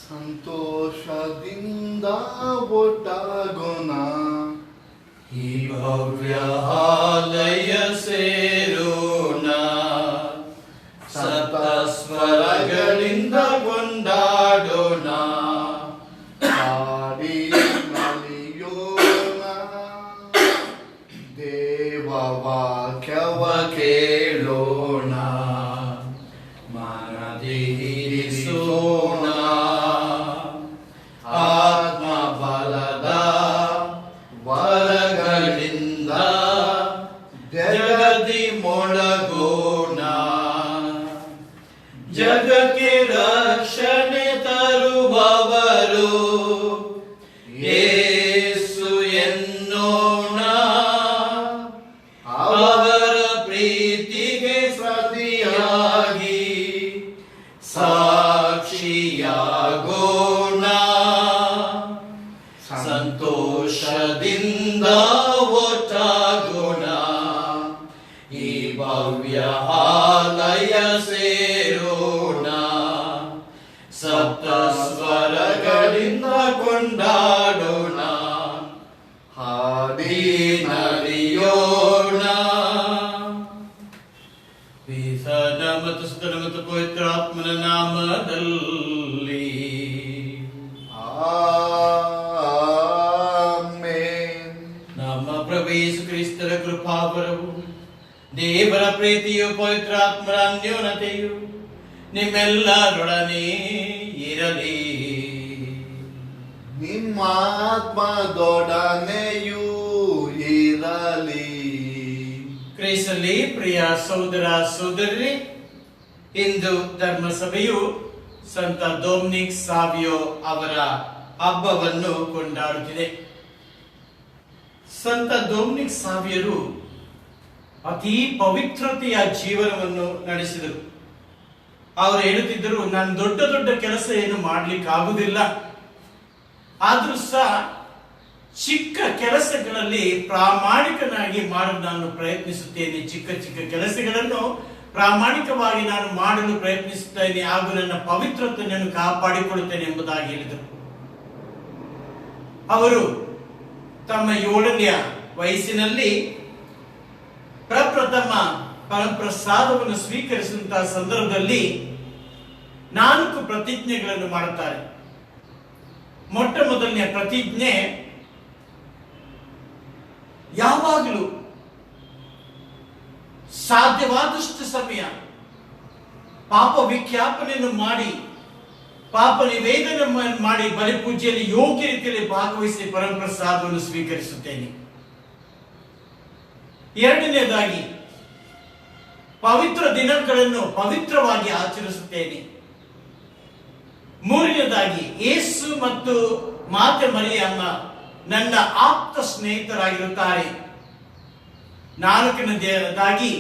ಸಂತೋಷದಿಂದ ಒಟ್ಟಾಗೋಣ, ಈ ಭವ್ಯ ಆಲಯ ಸೇರೋಣ, ಸಪ್ತಸ್ವರಗಳಿಂದ ಕೊಂಡಾಡೋಣ, ಹಾಡಿ ನಲಿಯೋಣ, ದೇವ ವಾಕ್ಯವ ಕೇಳೋಣ, ಮನದಿರಿಸೋಣ, ಆತ್ಮ ಬಲದ ವರಗಳಿಂದ ಜಗದಿ ಮೊಳಗೋಣ, ಜಗಕ್ಕೆ ರಕ್ಷಣೆ ತರುವವರು ಯೇಸು ಎನ್ನೋಣ, ಅವರ ಪ್ರೀತಿಗೆ ಪ್ರತಿಯಾಗಿ ಸಾಕ್ಷಿಯಾಗೋಣ, ಸಂತೋಷದಿಂದ ಒಟ್ಟಾಗೋಣ, ಈ ಭವ್ಯ ಆಲಯ ಸೇರೋಣ, ಸಪ್ತಸ್ವರಗಳಿಂದ ಕೊಂಡಾಡೋಣ, ಹಾಡಿ ನಲಿಯೋಣ. ಪಿತನ ಮತ್ತು ಸುತನ ಮತ್ತು ಪವಿತ್ರಾತ್ಮನ ನಾಮದಲ್ಲಿ ಆಮೆನ್. ನಮ್ಮ ಪ್ರಭು ಯೇಸು ಕ್ರಿಸ್ತರ ಕೃಪಾವರವು, ದೇವರ ಪ್ರೀತಿಯು, ಪವಿತ್ರಾತ್ಮರ ಅನ್ಯೋನ್ಯತೆಯು ನಿಮ್ಮೆಲ್ಲರೊಡನೆ ಇರಲಿ. ನಿಮ್ಮ ಆತ್ಮದೊಡನೆಯೂ ಇರಲಿ. ಕ್ರಿಸ್ತನಲ್ಲಿ ಪ್ರಿಯ ಸಹೋದರ ಸಹೋದರಿ, ಇಂದು ಧರ್ಮಸಭೆಯು ಸಂತ ಡೊಮಿನಿಕ್ ಸಾವಿಯೋ ಅವರ ಹಬ್ಬವನ್ನು ಕೊಂಡಾಡುತ್ತಿದೆ. ಸಂತ ಡೊಮಿನಿಕ್ ಸಾವಿಯರು ಅತಿ ಪವಿತ್ರತೆಯ ಜೀವನವನ್ನು ನಡೆಸಿದರು. ಅವರು ಹೇಳುತ್ತಿದ್ದರು, ನಾನು ದೊಡ್ಡ ದೊಡ್ಡ ಕೆಲಸ ಏನು ಮಾಡ್ಲಿಕ್ಕಾಗುವುದಿಲ್ಲ, ಆದ್ರೂ ಸಹ ಚಿಕ್ಕ ಕೆಲಸಗಳಲ್ಲಿ ಪ್ರಾಮಾಣಿಕನಾಗಿ ಮಾಡಲು ನಾನು ಪ್ರಯತ್ನಿಸುತ್ತೇನೆ. ಚಿಕ್ಕ ಚಿಕ್ಕ ಕೆಲಸಗಳನ್ನು ಪ್ರಾಮಾಣಿಕವಾಗಿ ನಾನು ಮಾಡಲು ಪ್ರಯತ್ನಿಸುತ್ತೇನೆ, ಹಾಗೂ ನನ್ನ ಪವಿತ್ರತೆಯನ್ನು ಕಾಪಾಡಿಕೊಳ್ಳುತ್ತೇನೆ ಎಂಬುದಾಗಿ ಹೇಳಿದರು. ಅವರು ತಮ್ಮ 7ನೇ ವಯಸ್ಸಿನಲ್ಲಿ ಪ್ರಪ್ರಥಮ ಪರಪ್ರಸಾದವನ್ನು ಸ್ವೀಕರಿಸಿದಂತಹ ಸಂದರ್ಭದಲ್ಲಿ 4 ಪ್ರತಿಜ್ಞೆಗಳನ್ನು ಮಾಡುತ್ತಾರೆ. ಮೊಟ್ಟ ಮೊದಲನೆಯ ಪ್ರತಿಜ್ಞೆ, ಯಾವಾಗಲೂ ಸಾಧ್ಯವಾದಷ್ಟು ಸಮಯ ಪಾಪ ವಿಜ್ಞಾಪನೆಯನ್ನು ಮಾಡಿ, ಪಾಪ ನಿವೇದನೆ ಮಾಡಿ, ಬಲಿಪೂಜೆಯಲ್ಲಿ ಯೋಗ್ಯ ರೀತಿಯಲ್ಲಿ ಭಾಗವಹಿಸಿ ಪರಮಪ್ರಸಾದವನ್ನು ಸ್ವೀಕರಿಸುತ್ತೇನೆ. 2ನೇದಾಗಿ, ಪವಿತ್ರ ದಿನಗಳನ್ನು ಪವಿತ್ರವಾಗಿ ಆಚರಿಸುತ್ತೇನೆ. 3ನೇದಾಗಿ, ಯೇಸು ಮತ್ತು ಮಾತೆ ಮರಿಯಮ್ಮ ನನ್ನ ಆಪ್ತ ಸ್ನೇಹಿತರಾಗಿರುತ್ತಾರೆ. 4ನೇದಾಗಿ,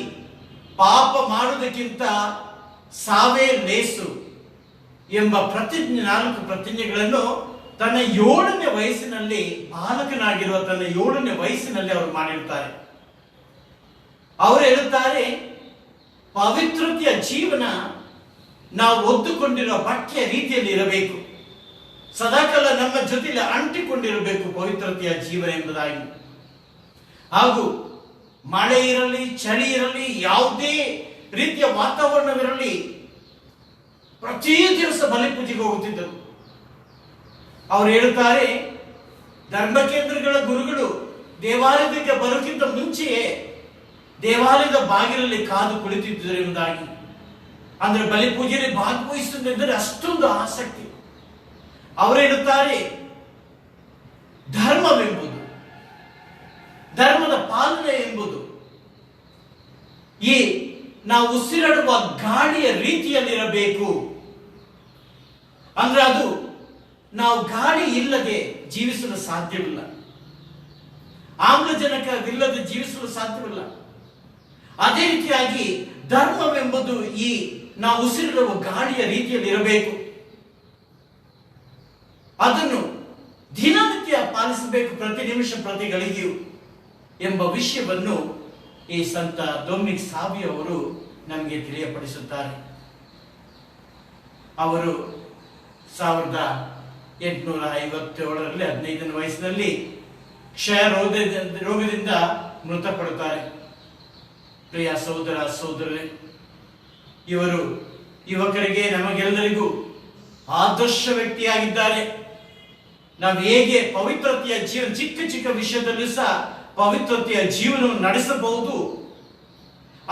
ಪಾಪ ಮಾಡುವುದಕ್ಕಿಂತ ಸಾವೇ ಲೇಸು ಎಂಬ ಪ್ರತಿಜ್ಞೆ, 4 ಪ್ರತಿಜ್ಞೆಗಳನ್ನು ತನ್ನ 7ನೇ ವಯಸ್ಸಿನಲ್ಲಿ, ಬಾಲಕನಾಗಿರುವ ತನ್ನ 7ನೇ ವಯಸ್ಸಿನಲ್ಲಿ ಅವರು ಮಾಡಿರುತ್ತಾರೆ. ಅವರು ಹೇಳುತ್ತಾರೆ, ಪವಿತ್ರತೆಯ ಜೀವನ ನಾವು ಒದ್ದುಕೊಂಡಿರುವ ಬಟ್ಟೆಯ ರೀತಿಯಲ್ಲಿ ಇರಬೇಕು, ಸದಾಕಾಲ ನಮ್ಮ ಜೊತೆಯಲ್ಲಿ ಅಂಟಿಕೊಂಡಿರಬೇಕು ಪವಿತ್ರತೆಯ ಜೀವನ ಎಂಬುದಾಗಿ. ಹಾಗೂ ಮಳೆ ಇರಲಿ, ಚಳಿ ಇರಲಿ, ಯಾವುದೇ ರೀತಿಯ ವಾತಾವರಣವಿರಲಿ, ಪ್ರತಿ ದಿವಸ ಬಲಿಪೂಜೆಗೆ ಹೋಗುತ್ತಿದ್ದರು. ಅವರು ಹೇಳುತ್ತಾರೆ, ಧರ್ಮ ಕೇಂದ್ರಗಳ ಗುರುಗಳು ದೇವಾಲಯಕ್ಕೆ ಬರೋಕ್ಕಿಂತ ಮುಂಚೆಯೇ ದೇವಾಲಯದ ಬಾಗಿಲಲ್ಲಿ ಕಾದು ಕುಳಿತಿದ್ದರು ಎಂಬುದಾಗಿ. ಅಂದ್ರೆ ಬಲಿಪೂಜೆಯಲ್ಲಿ ಭಾಗವಹಿಸುವುದೆಂದರೆ ಅಷ್ಟೊಂದು ಆಸಕ್ತಿ. ಅವರು ಹೇಳುತ್ತಾರೆ, ಧರ್ಮವೆಂಬುದು, ಧರ್ಮದ ಪಾಲನೆ ಎಂಬುದು ಈ ನಾವು ಉಸಿರಾಡುವ ಗಾಳಿಯ ರೀತಿಯಲ್ಲಿರಬೇಕು. ಅಂದ್ರೆ ಅದು ನಾವು ಗಾಳಿ ಇಲ್ಲದೆ ಜೀವಿಸಲು ಸಾಧ್ಯವಿಲ್ಲ, ಆಮ್ಲಜನಕವಿಲ್ಲದೆ ಜೀವಿಸಲು ಸಾಧ್ಯವಿಲ್ಲ. ಅದೇ ರೀತಿಯಾಗಿ ಧರ್ಮವೆಂಬುದು ಈ ನಾವು ಉಸಿರಿರುವ ಗಾಳಿಯ ರೀತಿಯಲ್ಲಿ ಇರಬೇಕು. ಅದನ್ನು ದಿನ ಪಾಲಿಸಬೇಕು ಪ್ರತಿ ನಿಮಿಷ ಪ್ರತಿ ಗಳಿಗೆಯೂ ಎಂಬ ವಿಷಯವನ್ನು ಈ ಸಂತ ಡೊಮಿನಿಕ್ ಸಾವಿ ಅವರು ನಮಗೆ ತಿಳಿಯಪಡಿಸುತ್ತಾರೆ. ಅವರು 1857ರಲ್ಲಿ 15ನೇ ವಯಸ್ಸಿನಲ್ಲಿ ಕ್ಷಯ ರೋಗದಿಂದ ಮೃತಪಡುತ್ತಾರೆ. ಪ್ರಿಯ ಸಹೋದರ ಸಹೋದರರೇ, ಇವರು ಯುವಕರಿಗೆ ನಮಗೆಲ್ಲರಿಗೂ ಆದರ್ಶ ವ್ಯಕ್ತಿಯಾಗಿದ್ದಾರೆ. ನಾವು ಹೇಗೆ ಪವಿತ್ರತೆಯ ಜೀವನ, ಚಿಕ್ಕ ಚಿಕ್ಕ ವಿಷಯದಲ್ಲೂ ಸಹ ಪವಿತ್ರತೆಯ ಜೀವನವನ್ನು ನಡೆಸಬಹುದು.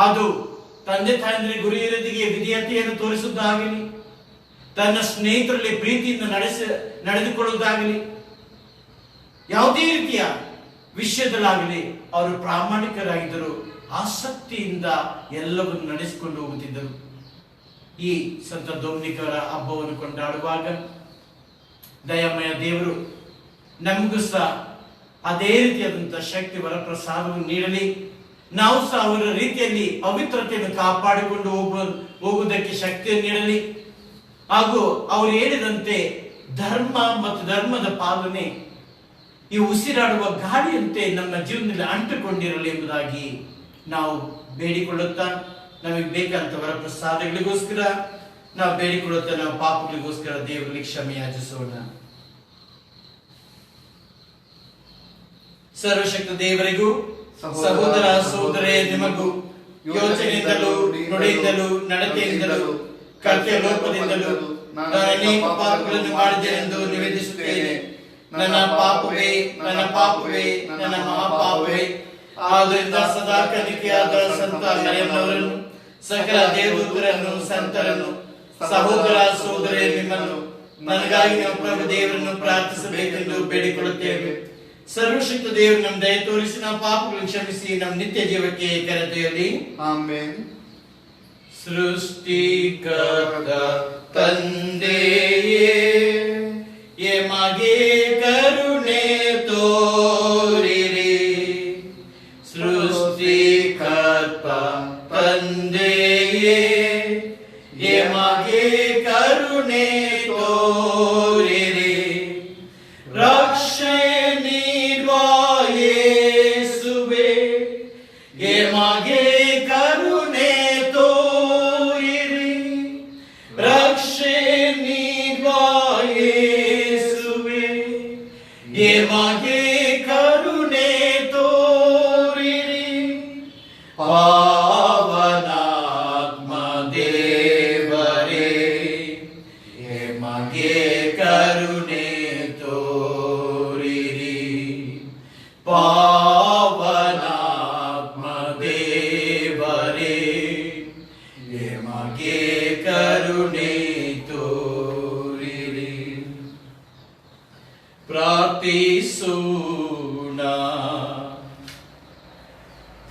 ಅದು ತಂದೆ ತಾಯಂದಿರ ಗುರು ಹಿರಿಯರಿಗೆ ವಿಧೇಯತೆಯನ್ನು ತೋರಿಸುವುದಾಗಲಿ, ತನ್ನ ಸ್ನೇಹಿತರಲ್ಲಿ ಪ್ರೀತಿಯಿಂದ ನಡೆದುಕೊಳ್ಳುವುದಾಗಲಿ, ಯಾವುದೇ ರೀತಿಯ ವಿಷಯದಲ್ಲಾಗಲಿ ಅವರು ಪ್ರಾಮಾಣಿಕರಾಗಿದ್ದರು. ಆಸಕ್ತಿಯಿಂದ ಎಲ್ಲವನ್ನು ನಡೆಸಿಕೊಂಡು ಹೋಗುತ್ತಿದ್ದರು. ಈ ಸಂತ ಡೊಮಿನಿಕರ ಹಬ್ಬವನ್ನು ಕೊಂಡಾಡುವಾಗ ದಯಾಮಯ ದೇವರು ನಮಗೂ ಸಹ ಅದೇ ರೀತಿಯಾದಂತಹ ಶಕ್ತಿ ವರಪ್ರಸಾದವನ್ನು ನೀಡಲಿ. ನಾವು ಸಹ ಅವರ ರೀತಿಯಲ್ಲಿ ಪವಿತ್ರತೆಯನ್ನು ಕಾಪಾಡಿಕೊಂಡು ಹೋಗುವುದಕ್ಕೆ ಶಕ್ತಿಯನ್ನು ನೀಡಲಿ. ಹಾಗೂ ಅವರು ಹೇಳಿದಂತೆ ಧರ್ಮ ಮತ್ತು ಧರ್ಮದ ಪಾಲನೆ ಈ ಉಸಿರಾಡುವ ಗಾಳಿಯಂತೆ ನಮ್ಮ ಜೀವನದಲ್ಲಿ ಅಂಟುಕೊಂಡಿರಲಿ ಎಂಬುದಾಗಿ ನಾವು ಬೇಡಿಕೊಳ್ಳುತ್ತಾ, ನಮಗೆ ಬೇಕಾದಂತ ವರಪ್ರಸಾದಗಳಿಗೋಸ್ಕರ ನಾವು ಬೇಡಿಕೊಳ್ಳುತ್ತಾ, ನಾವು ಪಾಪಗಳಿಗೋಸ್ಕರ ದೇವರಲ್ಲಿ ಕ್ಷಮೆ ಯಾಚಿಸೋಣ. ಸರ್ವಶಕ್ತ ದೇವರಿಗೂ ಸಹೋದರ ಸಹೋದರೇ ನಿಮಗೂ ಯೋಚನೆಯಿಂದಲೂ ನುಡಿಯಿಂದಲೂ ನಡತೆಯಿಂದಲೂ ಕರ್ತವ್ಯ ಲೋಪದಿಂದಲೂ ನಾನು ಅನೇಕ ಪಾಪಗಳನ್ನು ಮಾಡಿದ್ದೇನೆಂದು ನಿವೇದಿಸುತ್ತೇನೆ. ನನ್ನ ಪಾಪವೇ, ನನ್ನ ಪಾಪವೇ, ನನ್ನ ಮಹಾಪಾಪವೇ. ಆದ್ದರಿಂದ ಸದಾ ಕನ್ನಿಕೆಯಾದ ಸಂತ ಮರಿಯಮ್ಮನವರನ್ನು, ಸಕಲ ದೇವದೂತರನ್ನು, ಸಂತರನ್ನು, ಸಹೋದರ ಸಹೋದರೇ ನಿಮ್ಮನ್ನು ನನಗಾಗಿ ನಾವು ಪ್ರಭು ದೇವರನ್ನು ಪ್ರಾರ್ಥಿಸಬೇಕೆಂದು ಬೇಡಿಕೊಳ್ಳುತ್ತೇವೆ. ಸರ್ವಶಕ್ತ ದೇವರು ನಮ್ಮ ದಯ ತೋರಿಸಿ ನಮ್ಮ ಪಾಪಗಳನ್ನು ಕ್ಷಮಿಸಿ ನಮ್ಮ ನಿತ್ಯ ಜೀವಕ್ಕೆ ಕರೆದೊಯ್ಯಲಿ. ಆಮೆನ್. ಸೃಷ್ಟಿಕರ್ತ ತಂದೆಯೇ, ಎಮಗೆ ಕರುಣೆ ತೋರಿರಿ. ಸೃಷ್ಟಿಕರ್ತ ತಂದೆಯೇ, ಎಮಗೆ ಕರುಣೆ ತೋರಿರಿ. ರಕ್ಷೆ ನೀಡುವ ಯೇಸುವೇ, ಎಮಗೆ ಕರುಣೆ ತೋರಿರಿ. ರಕ್ಷೆ ನೀಡುವ ಯೇಸುವೇ, ಎಮಗೆ ಕರುಣೆ ತೋರಿರಿ. ಪಾವನಾತ್ಮ ದೇವರೇ, ಎಮಗೆ ಕರುಣೆ ತೋರಿರಿ. ಪಾವನಾತ್ಮ ದೇವರೇ, ಎಮಗೆ ಕರುಣೆ ತೋರಿರಿ. ಪ್ರಾರ್ಥಿಸೋಣ.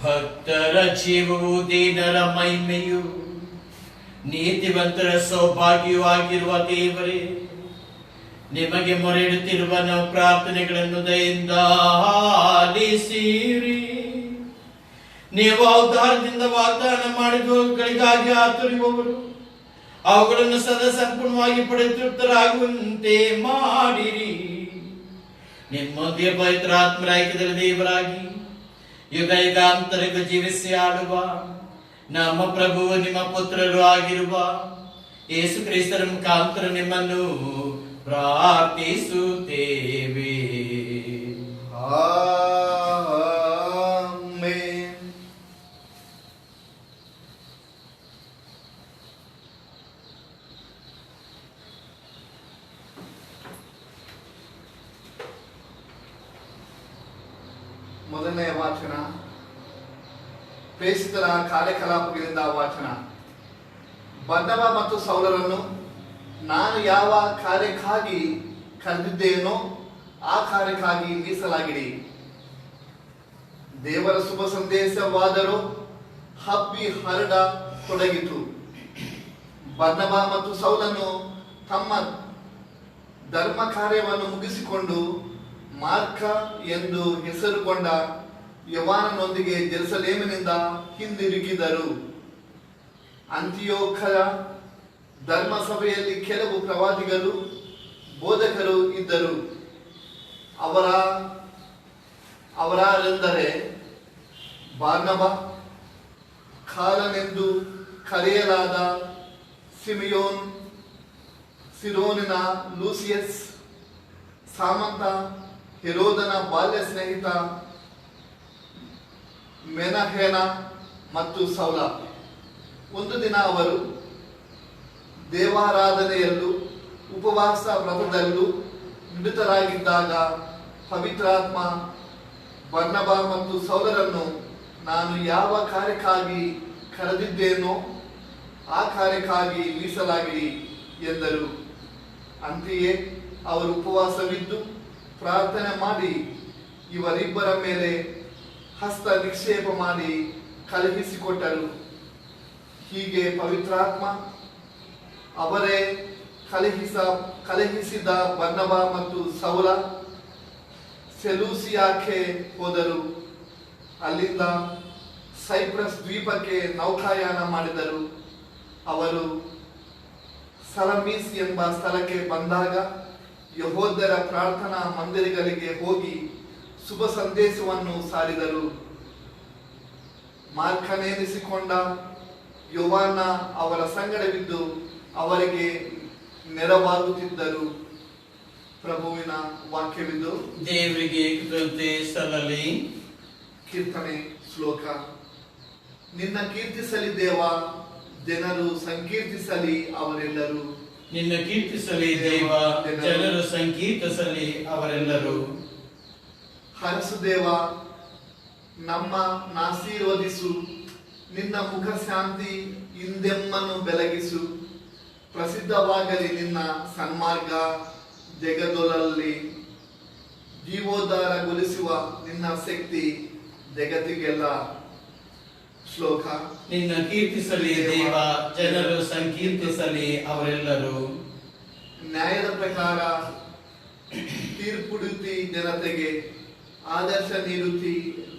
ಭಕ್ತರ ಜೀವವು ದೀನರ ಮಹಿಮೆಯು, ನೀತಿವಂತರ ಸೌಭಾಗ್ಯವೂ ಆಗಿರುವ ದೇವರೇ, ನಿಮಗೆ ಮೊರೆಯಿಡುತ್ತಿರುವ ನಾವು ಪ್ರಾರ್ಥನೆಗಳನ್ನು ದಯೆಯಿಂದ ಆಲಿಸಿರಿ. ನೀವು ಅವತಾರದಿಂದ ವಾಗ್ದಾನ ಮಾಡಿದವುಗಳಿಗಾಗಿ ಆತುರಿಯುವವರು ಅವುಗಳನ್ನು ಸದಾ ಸಂಪೂರ್ಣವಾಗಿ ಪಡೆದು ತೃಪ್ತರಾಗುವಂತೆ ಮಾಡಿರಿ. ನಿಮ್ಮೊಂದಿಗೆ ಪವಿತ್ರ ಆತ್ಮರ ಐಕ್ಯದಲ್ಲಿ ದೇವರಾಗಿ ಯುಗ ಯುಗಾಂತರಕ್ಕೂ ಜೀವಿಸಿ ಆಳುವ ನಮ್ಮ ಪ್ರಭುವು ನಿಮ್ಮ ಪುತ್ರರು ಆಗಿರುವ ಯೇಸು ಕ್ರಿಸ್ತರ ಮುಖಾಂತರ ನಿಮ್ಮನ್ನು ಪ್ರಾರ್ಥಿಸುತ್ತೇವೆ. ಆಮೆನ್. ಮೊದಲನೆಯ ವಾಚನ ಪ್ರೇಷಿತರ ಕಾರ್ಯಕಲಾಪಗಳಿಂದ ವಾಚನ. ಬರ್ನಬ ಮತ್ತು ಸೌಲರನ್ನು ನಾನು ಯಾವ ಕಾರ್ಯಕ್ಕಾಗಿ ಕರೆದಿದ್ದೇನೋ ಆ ಕಾರ್ಯಕ್ಕಾಗಿ ಮೀಸಲಾಗಿಡಿ. ದೇವರ ಶುಭ ಸಂದೇಶವಾದರೂ ಹಬ್ಬಿ ಹರಡ ತೊಡಗಿತು. ಬರ್ನಬ ಮತ್ತು ಸೌಲನ್ನು ತಮ್ಮ ಧರ್ಮ ಕಾರ್ಯವನ್ನು ಮುಗಿಸಿಕೊಂಡು ಮಾರ್ಕ ಎಂದು ಹೆಸರುಗೊಂಡ ಯೋಹಾನನೊಂದಿಗೆ ಜೆರುಸಲೇಮಿನಿಂದ ಹಿಂದಿರುಗಿದರು. ಅಂತಿಯೋಖಯ ಧರ್ಮಸಭೆಯಲ್ಲಿ ಕೆಲವು ಪ್ರವಾದಿಗಳು ಬೋಧಕರು ಇದ್ದರು. ಅವರ ಬರ್ನಬ, ಕಾಲನೆಂದು ಕರೆಯಲಾದ ಸಿಮಿಯೋನ್, ಸಿರೋನಿನ ಲೂಸಿಯಸ್, ಸಾಮಂತ, ಹೆರೋದನ ಬಾಲ್ಯ ಸ್ನೇಹಿತ ಮೆನಹೇನ ಮತ್ತು ಸೌಲ. ಒಂದು ದಿನ ಅವರು ದೇವಾರಾಧನೆಯಲ್ಲೂ ಉಪವಾಸ ವ್ರತದಲ್ಲೂ ನಿರತರಾಗಿದ್ದಾಗ ಪವಿತ್ರಾತ್ಮ ಬರ್ನಬ ಮತ್ತು ಸೌಲರನ್ನು ನಾನು ಯಾವ ಕಾರ್ಯಕ್ಕಾಗಿ ಕರೆದಿದ್ದೇನೋ ಆ ಕಾರ್ಯಕ್ಕಾಗಿ ಮೀಸಲಾಗಿರಿ ಎಂದರು. ಅಂತೆಯೇ ಅವರು ಉಪವಾಸವಿದ್ದು ಪ್ರಾರ್ಥನೆ ಮಾಡಿ ಇವರಿಬ್ಬರ ಮೇಲೆ ಹಸ್ತ ನಿಕ್ಷೇಪ ಮಾಡಿ ಕಳುಹಿಸಿಕೊಟ್ಟರು. ಹೀಗೆ ಪವಿತ್ರಾತ್ಮ ಅವರೇ ಕಳುಹಿಸಿದ ಬರ್ನಬ ಮತ್ತು ಸೌಲ ಸೆಲೂಸಿಯಾಕ್ಕೆ ಹೋದರು. ಅಲ್ಲಿಂದ ಸೈಪ್ರಸ್ ದ್ವೀಪಕ್ಕೆ ನೌಕಾಯಾನ ಮಾಡಿದರು. ಅವರು ಸಲಮೀಸ್ ಎಂಬ ಸ್ಥಳಕ್ಕೆ ಬಂದಾಗ ಯೆಹೂದ್ಯರ ಪ್ರಾರ್ಥನಾ ಮಂದಿರಗಳಿಗೆ ಹೋಗಿ ಶುಭ ಸಂದೇಶವನ್ನು ಸಾರಿದರು. ಮಾರ್ಕನೆನಿಸಿಕೊಂಡ ಯೋವಾನ ಅವರ ಸಂಗಡವಿದ್ದು ಅವರಿಗೆ ನೆರವಾಗುತ್ತಿದ್ದರು. ಪ್ರಭುವಿನ ವಾಕ್ಯವಿದ್ದು ದೇವರಿಗೆ ಕೃತಜ್ಞತೆ ಸಲ್ಲಲಿ. ಕೀರ್ತನೆ ಶ್ಲೋಕ. ನಿನ್ನ ಕೀರ್ತಿಸಲಿ ದೇವ, ಜನರು ಸಂಕೀರ್ತಿಸಲಿ ಅವರೆಲ್ಲರೂ. ನಿನ್ನ ಕೀರ್ತಿಸಲಿ ದೇವ, ಜನರು ಸಂಕೀರ್ತಿಸಲಿ ಅವರೆಲ್ಲರೂ. ಹರಸು ದೇವ, ನಮ್ಮ ನಾಶೀರ್ವದಿಸು, ನಿನ್ನ ಮುಖ ಶಾಂತಿ ಹಿಂದೆಮ್ಮನ್ನು ಬೆಳಗಿಸು. ಪ್ರಸಿದ್ಧವಾಗಲಿ ನಿನ್ನ ಸನ್ಮಾರ್ಗ ಜಗದೊಲಲ್ಲಿ, ಜೀವೋದ್ಧಾರಗೊಳಿಸುವ ನಿನ್ನ ಶಕ್ತಿ ಜಗತ್ತಿಗೆಲ್ಲ. ಶ್ಲೋಕ. ನಿನ್ನ ಕೀರ್ತಿಸಲಿ ದೇವ, ಜನರು ಸಂಕೀರ್ತಿಸಲಿ ಅವರೆಲ್ಲರೂ. ನ್ಯಾಯದ ಪ್ರಕಾರ ತೀರ್ಪುಡುತ್ತಿ ಜನತೆಗೆ, ಆದರ್ಶ ನೀಡುತ್ತಿ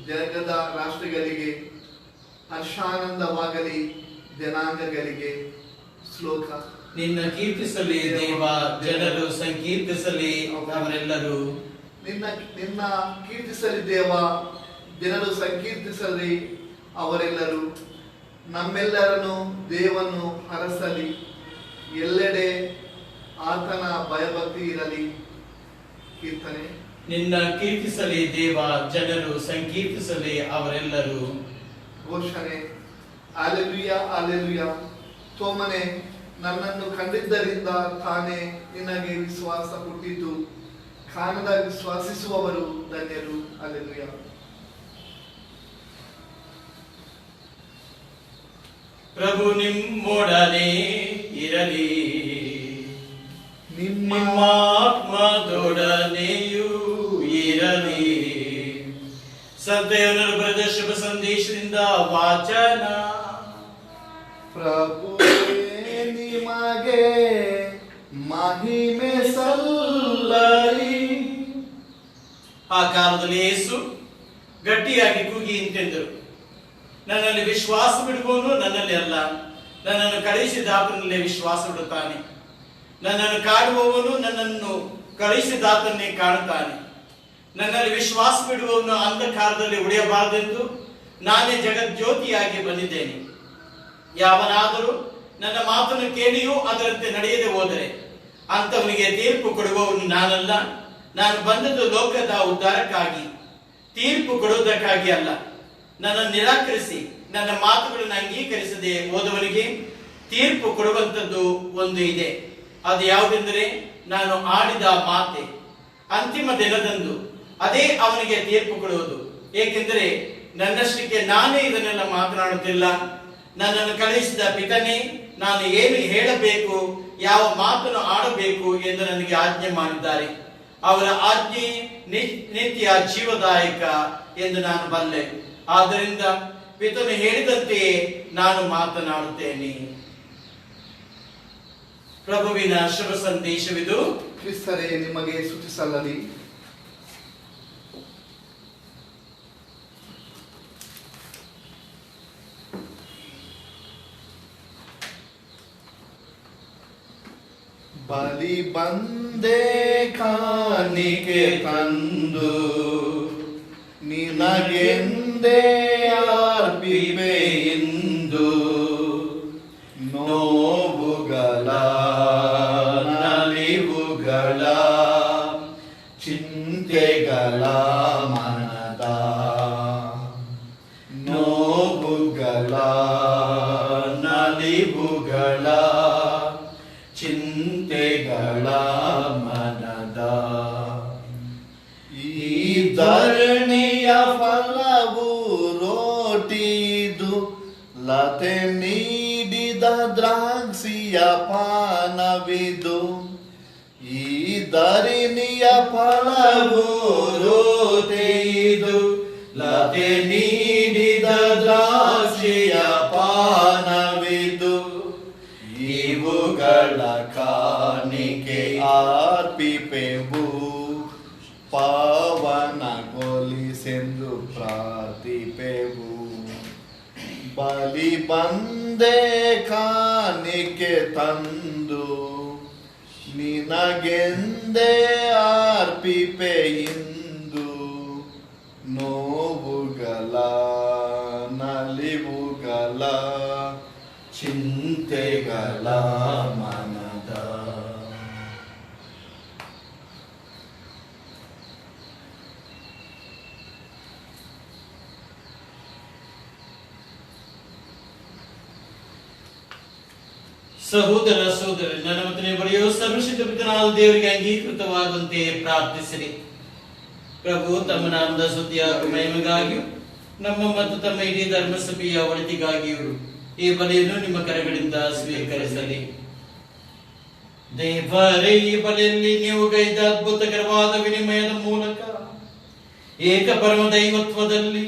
ಜಗದ ರಾಷ್ಟ್ರಗಳಿಗೆ, ಹರ್ಷಾನಂದವಾಗಲಿ ಜನಾಂಗಗಳಿಗೆ. ಶ್ಲೋಕ. ನಿನ್ನ ಕೀರ್ತಿಸಲಿ ದೇವ, ಜನರು ಸಂಕೀರ್ತಿಸಲಿ ಅವರೆಲ್ಲರೂ. ನಿನ್ನ ಕೀರ್ತಿಸಲಿ ದೇವ, ಜನರು ಸಂಕೀರ್ತಿಸಲಿ ಅವರೆಲ್ಲರೂ. ನಮ್ಮೆಲ್ಲರನ್ನು ದೇವನು ಹರಸಲಿ, ಎಲ್ಲೆಡೆ ಆತನ ಭಯಭಕ್ತಿ ಇರಲಿ. ಕೀರ್ತನೆ. ನಿನ್ನ ಕೀರ್ತಿಸಲಿ ದೇವ, ಜನರು ಸಂಕೀರ್ತಿಸಲಿ ಅವರೆಲ್ಲರೂ. ಘೋಷಣೆ. Hallelujah hallelujah. ತೋಮನೆ, ನನ್ನನ್ನು ಕಂಡಿದ್ದರಿಂದ ತಾನೇ ನಿನಗೆ ವಿಶ್ವಾಸ ಹುಟ್ಟಿತು. ಕಾಣದ ವಿಶ್ವಾಸಿಸುವವರು ಧನ್ಯರು. ಅಲೆಲುಯಾ. ಪ್ರಭು ನಿಮ್ಮೊಡನೆ ಇರಲಿ, ನಿಮ್ಮ ಆತ್ಮದೊಡನೆಯೂ ಇರಲಿ. ಸಂತೆಯನ್ನು ಬರೆದ ಶುಭ ಸಂದೇಶದಿಂದ ವಾಚನ. ಪ್ರಭುವೇ ನಿಮಗೆ ಮಹಿಮೆ ಸಲ್ಲಲಿ. ಆ ಕಾಲದಲ್ಲಿ ಯೇಸು ಗಟ್ಟಿಯಾಗಿ ಕೂಗಿ ಇಂತೆಂದರು, ನನ್ನಲ್ಲಿ ವಿಶ್ವಾಸ ಬಿಡುವವನು ನನ್ನಲ್ಲಿ ಅಲ್ಲ, ನನ್ನನ್ನು ಕಳುಹಿಸಿದ ಆತನಲ್ಲೇ ವಿಶ್ವಾಸ ಬಿಡುತ್ತಾನೆ. ನನ್ನನ್ನು ಕಾಡುವವನು ನನ್ನನ್ನು ಕಳುಹಿಸಿದಾತನ್ನೇ ಕಾಣುತ್ತಾನೆ. ನನ್ನಲ್ಲಿ ವಿಶ್ವಾಸ ಬಿಡುವವನು ಅಂಧಕಾರದಲ್ಲಿ ಉಳಿಯಬಾರದೆಂದು ನಾನೇ ಜಗಜ್ಯೋತಿಯಾಗಿ ಬಂದಿದ್ದೇನೆ. ಯಾವನಾದರೂ ನನ್ನ ಮಾತನ್ನು ಕೇಳಿಯೂ ಅದರಂತೆ ನಡೆಯದೆ ಹೋದರೆ ಅಂತವನಿಗೆ ತೀರ್ಪು ಕೊಡುವವನು ನಾನಲ್ಲ. ನಾನು ಬಂದದ್ದು ಲೋಕದ ಉದ್ಧಾರಕ್ಕಾಗಿ, ತೀರ್ಪು ಕೊಡುವುದಕ್ಕಾಗಿ ಅಲ್ಲ. ನನ್ನನ್ನು ನಿರಾಕರಿಸಿ ನನ್ನ ಮಾತುಗಳನ್ನು ಅಂಗೀಕರಿಸದೆ ಹೋದವನಿಗೆ ತೀರ್ಪು ಕೊಡುವಂಥದ್ದು ಒಂದು ಇದೆ. ಅದು ಯಾವುದೆಂದರೆ, ನಾನು ಆಡಿದ ಮಾತೆ ಅಂತಿಮ ದಿನದಂದು ಅದೇ ಅವನಿಗೆ ತೀರ್ಪು ಕೊಡುವುದು. ಏಕೆಂದರೆ ನನ್ನಷ್ಟಕ್ಕೆ ನಾನೇ ಇದನ್ನೆಲ್ಲ ಮಾತನಾಡುತ್ತಿಲ್ಲ, ನನ್ನನ್ನು ಕಳುಹಿಸಿದ ಪಿತನೇ ನಾನು ಏನು ಹೇಳಬೇಕು, ಯಾವ ಮಾತನ್ನು ಆಡಬೇಕು ಎಂದು ನನಗೆ ಆಜ್ಞೆ ಮಾಡಿದ್ದಾರೆ. ಅವರ ಆಜ್ಞೆ ನಿತ್ಯ ಜೀವದಾಯಕ ಎಂದು ನಾನು ಬಲ್ಲೆ. ಆದ್ದರಿಂದ ಪಿತನು ಹೇಳಿದಂತೆಯೇ ನಾನು ಮಾತನಾಡುತ್ತೇನೆ. ಪ್ರಭುವಿನ ಶುಭ ಸಂದೇಶವಿದು. ಕ್ರಿಸ್ತರೇ ನಿಮಗೆ ಸ್ತುತಿ ಸಲ್ಲಲಿ. ಬಲಿ ಬಂದೆ ಕಾಣಿಕೆ ತಂದು ನಿನಗೆಂದೇ ಆರಾಧನೆ ಆರ್ಪಿಪೆ ಇಂದು ನೋವುಗಳ ನಲಿವುಗಳ ಚಿಂತೆಗಳ ಮನದ ನೋವುಗಳ ನಲಿವುಗಳ ಚಿಂತೆಗಳ ಮನದ ಈ ಧರಣಿಯ ಫಲವು ರೋಟಿದು ಲತೆ ನೀಡಿದ ದ್ರಾಕ್ಷಿಯ ಪಾನವಿದು ಈ ಧರಣಿಯ ಫಲವು ರೋಟೆಯಿದು ಲತೆ ನೀಡಿದ ದ್ರಾಕ್ಷಿಯ ಪಾನವಿದು ಇವುಗಳ ಕಾಣಿಕೆ ಆರ್ಪಿಪೆವು ಪಾವನಗೊಳಿಸೆಂದು ಪ್ರಾರ್ಥಿಪೆವು ಬಲಿ ಬಂದೆ ಕಾಣಿಕೆ ತಂದು ನಿನಗೆಂದೇ ಆರ್ಪಿಪೆ ಇಂದು ನೋವುಗಳ ನಲಿವುಗಳ ಚಿಂತೆಗಳ ಮನದ ಸಹೋದರ ಸಹೋದರಿ, ನನ್ನ ಮತ್ತು ಬರೆಯೋ ಸರ್ವಶಕ್ತ ಪಿತನಾದ ದೇವರಿಗೆ ಅಂಗೀಕೃತವಾಗುವಂತೆ ಪ್ರಾರ್ಥಿಸಿರಿ. ಪ್ರಭು ತಮ್ಮ ನಾಮದ ಸ್ತುತಿಯ ಮಹಿಮೆಗಾಗಿಯೂ ನಮ್ಮ ಮತ್ತು ತಮ್ಮ ಇಡೀ ಧರ್ಮಸಭೆಯ ಒಳಿತಿಗಾಗಿಯೂ ಈ ಬಲಿಯನ್ನು ನಿಮ್ಮ ಕರೆಗಳಿಂದ ಸ್ವೀಕರಿಸಲಿ. ದೇವರೇ, ಈ ಬಲಿಯಲ್ಲಿ ನೀವು ಗೈದ ಅದ್ಭುತಕರವಾದ ವಿನಿಮಯದ ಮೂಲಕ ಏಕ ಪರಮ ದೈವತ್ವದಲ್ಲಿ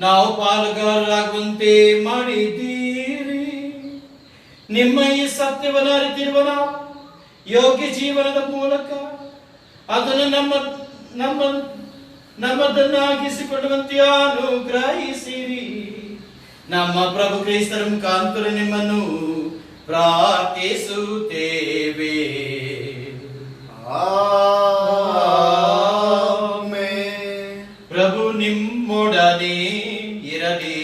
ನಾವು ಪಾಲುಗಾರರಾಗುವಂತೆ ಮಾಡಿದ್ದೀರಿ. ನಿಮ್ಮ ಈ ಸತ್ಯವನ್ನು ಅರಿತಿರುವ ನಾವು ಯೋಗ್ಯ ಜೀವನದ ಮೂಲಕ ಅದನ್ನು ನಮ್ಮದನ್ನಾಗಿಸಿಕೊಳ್ಳುವಂತೆ ಅನುಗ್ರಹಿಸಿರಿ. ನಮ್ಮ ಪ್ರಭು ಕ್ರಿಸ್ತರ ಮುಖಾಂತರ ನಿಮ್ಮನ್ನು ಪ್ರಾರ್ಥಿಸುತ್ತೇವೆ. ಆಮೆನ್. ಪ್ರಭು ನಿಮ್ಮೊಡನೆ ಇರಲಿ,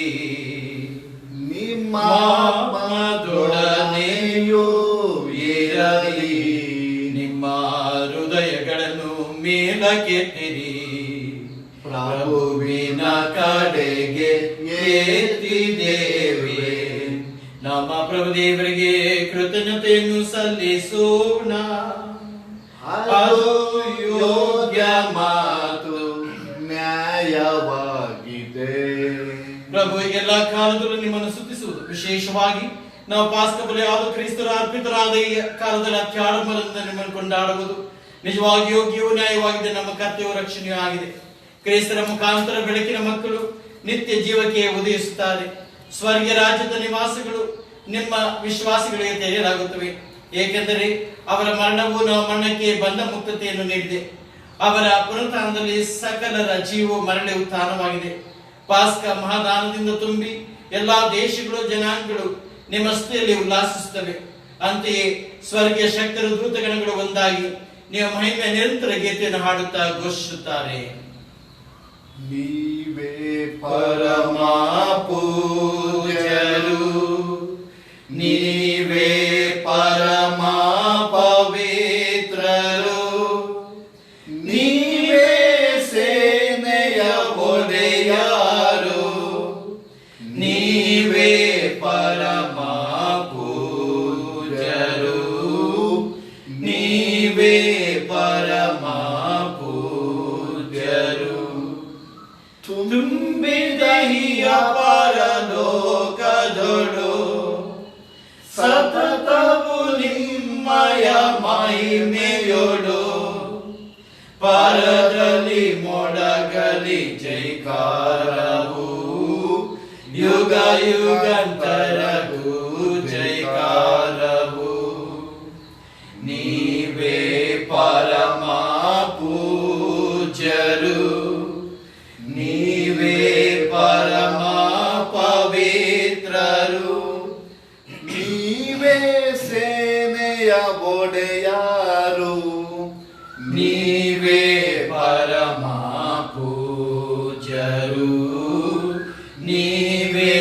ನಿಮ್ಮ ಆತ್ಮದೊಡನೆಯೂ ಇರಲಿ. ನಿಮ್ಮ ಹೃದಯಗಳನ್ನು ಮೇಲಕ್ಕೆತ್ತಿರಿ, ಪ್ರಭುವಿನ ಕಡೆಗೆ ಎತ್ತಿದ್ದೇವೆ. ನಮ್ಮ ಪ್ರಭು ದೇವರಿಗೆ ಕೃತಜ್ಞತೆಯನ್ನು ಸಲ್ಲಿಸೋಣ. ಅದು ಯೋಗ್ಯ ಮಾತು ನ್ಯಾಯವಾಗಿದೆ. ಪ್ರಭು ಎಲ್ಲ ಕಾಲದಲ್ಲೂ ನಿಮ್ಮನ್ನು ಸ್ತುತಿಸುವುದು, ವಿಶೇಷವಾಗಿ ನಾವು ಪಾಸ್ಕ ಬಲಿಯಾದ ಕ್ರಿಸ್ತರ ಅರ್ಪಿತರಾದ ಈ ಕಾಲದಲ್ಲಿ ಅತ್ಯಾಡಂಬರದಿಂದ ನಿಮ್ಮನ್ನು ಕೊಂಡಾಡುವುದು ನಿಜವಾಗಿ ಯೋಗ್ಯವೂ ನ್ಯಾಯವಾಗಿದೆ. ನಮ್ಮ ಕರ್ತವ್ಯ ರಕ್ಷಣೆಯೂ ಆಗಿದೆ. ಕ್ರಿಸ್ತರ ಮುಖಾಂತರ ಬೆಳಕಿನ ಮಕ್ಕಳು ನಿತ್ಯ ಜೀವಕ್ಕೆ ಉದಯಿಸುತ್ತಾರೆ. ಸ್ವರ್ಗ ರಾಜ್ಯದ ನಿವಾಸಗಳು ನಿಮ್ಮ ವಿಶ್ವಾಸಿಗಳಿಗೆ ತೆರೆಯಲಾಗುತ್ತವೆ, ಏಕೆಂದರೆ ಅವರ ಮರಣವು ನಮ್ಮ ಮರಣಕ್ಕೆ ಬಂಧ ಮುಕ್ತತೆಯನ್ನು ನೀಡಿದೆ. ಅವರ ಪುನರುತ್ಥಾನದಲ್ಲಿ ಸಕಲರ ಜೀವವು ಮರಳಿ ಉತ್ಥಾನವಾಗಿದೆ. ಪಾಸ್ಕ ಮಹಾದಾನದಿಂದ ತುಂಬಿ ಎಲ್ಲಾ ದೇಶಗಳು ಜನಾಂಗಗಳು ನಿಮ್ಮ ಸ್ತುತಿಯಲ್ಲಿ ಉಲ್ಲಾಸಿಸುತ್ತವೆ. ಅಂತೆಯೇ ಸ್ವರ್ಗೀಯ ಶಕ್ತರ ದೂತಗಣಗಳು ಒಂದಾಗಿ ನೀವು ಮಹಿಮೆ ನಿರಂತರ ಗೀತೆಯನ್ನು ಹಾಡುತ್ತಾ ಘೋಷಿಸುತ್ತಾರೆ. ನೀವೇ ಪರಮ ಪೂಜ್ಯರು, ನೀವೇ ಪರಮ ಪವಿತ್ರರು, ನೀವೇ ಸೇನೆಯ ಒಡೆಯರು, ನೀವೇ ಪರಮ ಪೂಜ್ಯರು, ನೀವೇ ಪರಮ ಪೂಜ್ಯರು. ತುಂಬಿದ ಈ ಪರಲೋಕದೊಳು ಸತತವು ನಿಮ್ಮಯ ಮಹಿಮೆಯೊಳು ಪರದಲ್ಲಿ ಮೊಳಗಲಿ ಜೈಕಾರವು ಯುಗ ಯುಗಾಂತರಗೂ ಜೈಕಾರವು. ನೀವೇ ಪರಮ ಪೂಜ್ಯರು, ನೀವೇ ಪರಮ ಪವಿತ್ರರು, ನೀವೇ ಸೇನೆಯ ಒಡೆಯರು, ನೀವೇ ಪರಮ ಪೂಜ್ಯರು, ನೀವೇ